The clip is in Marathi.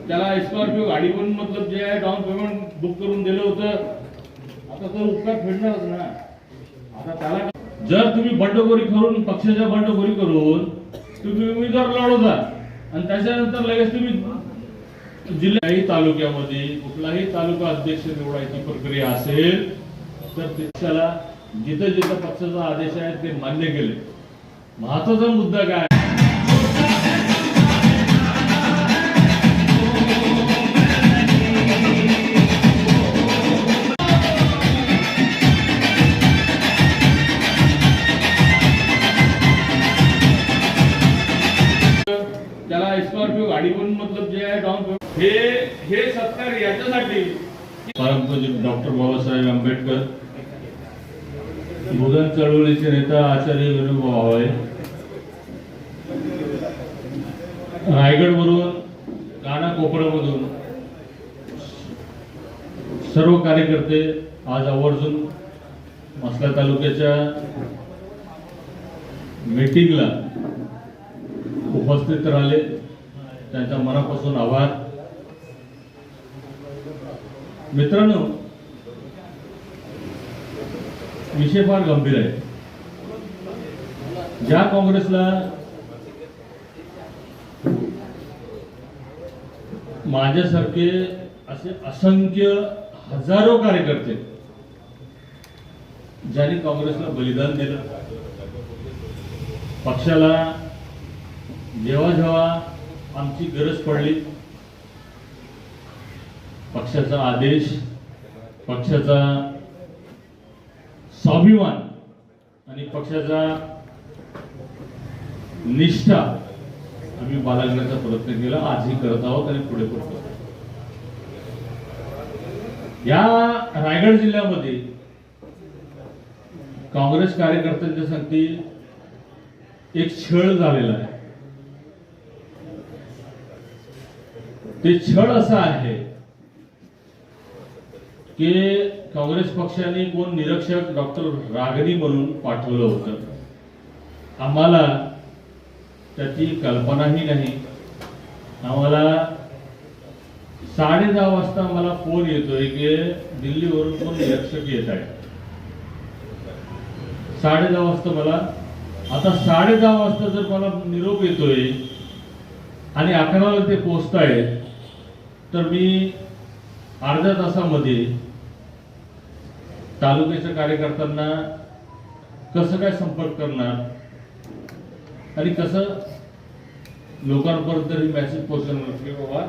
त्याला स्कॉर्पिओ गाडी पण मतलब जे आहे डाऊन पेमेंट बुक करून दिलं होतं, आता तो उपकार फेडणारच ना. आता त्याला जर तुम्ही बंडखोरी करून पक्षाच्या बंडखोरी करून तुम्ही उमेदवार लढवता आणि त्याच्यानंतर लगेच तुम्ही जिल्ह्याही तालुक्यामध्ये कुठलाही तालुका अध्यक्ष निवडायची प्रक्रिया असेल तर पक्षाला जिथं जिथं पक्षाचा आदेश आहे ते मान्य केले. महत्वाचा मुद्दा काय त्याला स्कॉर्पिओ गाडी पण मतलब जे आहे डाऊन पेमेंट हे सत्कार याच्यासाठी परमपूज्य डॉक्टर बाबासाहेब आंबेडकर, भूदान चळवळीचे नेता आचार्य विनोबा भावे, रायगड वरून कानाकोपऱ्यामधून सर्व कार्यकर्ते आज आवर्जून म्हसळा तालुक्याच्या मीटिंगला उपस्थित राहिले. त्यांच्या मनापासून आभार. मित्रांनो, विषय फार गंभीर आहे. ज्या काँग्रेसला माझ्यासारखे असे असंख्य हजारो कार्यकर्ते ज्यांनी काँग्रेसला बलिदान दिलं, पक्षाला जेव्हा जेव्हा आमची गरज पडली, पक्षाचा आदेश, पक्षाचा स्वाभिमान आणि पक्षाचा निष्ठा आम्ही बाळगण्याचा प्रयत्न केला. आजही करत आहोत आणि पुढे करतो. या रायगड जिल्ह्यामध्ये काँग्रेस कार्यकर्त्यांच्या संगती एक छळ झालेला आहे. ते छळ असा आहे की काँग्रेस पक्षाने कोण निरीक्षक डॉक्टर रागणी म्हणून पाठवलं होतं. आम्हाला त्याची कल्पनाही नाही. आम्हाला 10:30 वाजता मला फोन येतोय की दिल्लीवरून कोण निरीक्षक येत आहे. 10:30 वाजता मला, आता 10:30 वाजता जर मला निरोप येतोय आणि 11ला ते पोहोचतायत, तर मी अर्ध्या तासामध्ये तालुक्याच्या कार्यकर्त्यांना कसं काय संपर्क करणार आणि कसं लोकांपर्यंत ही मेसेज पोहोचवणार की बाबा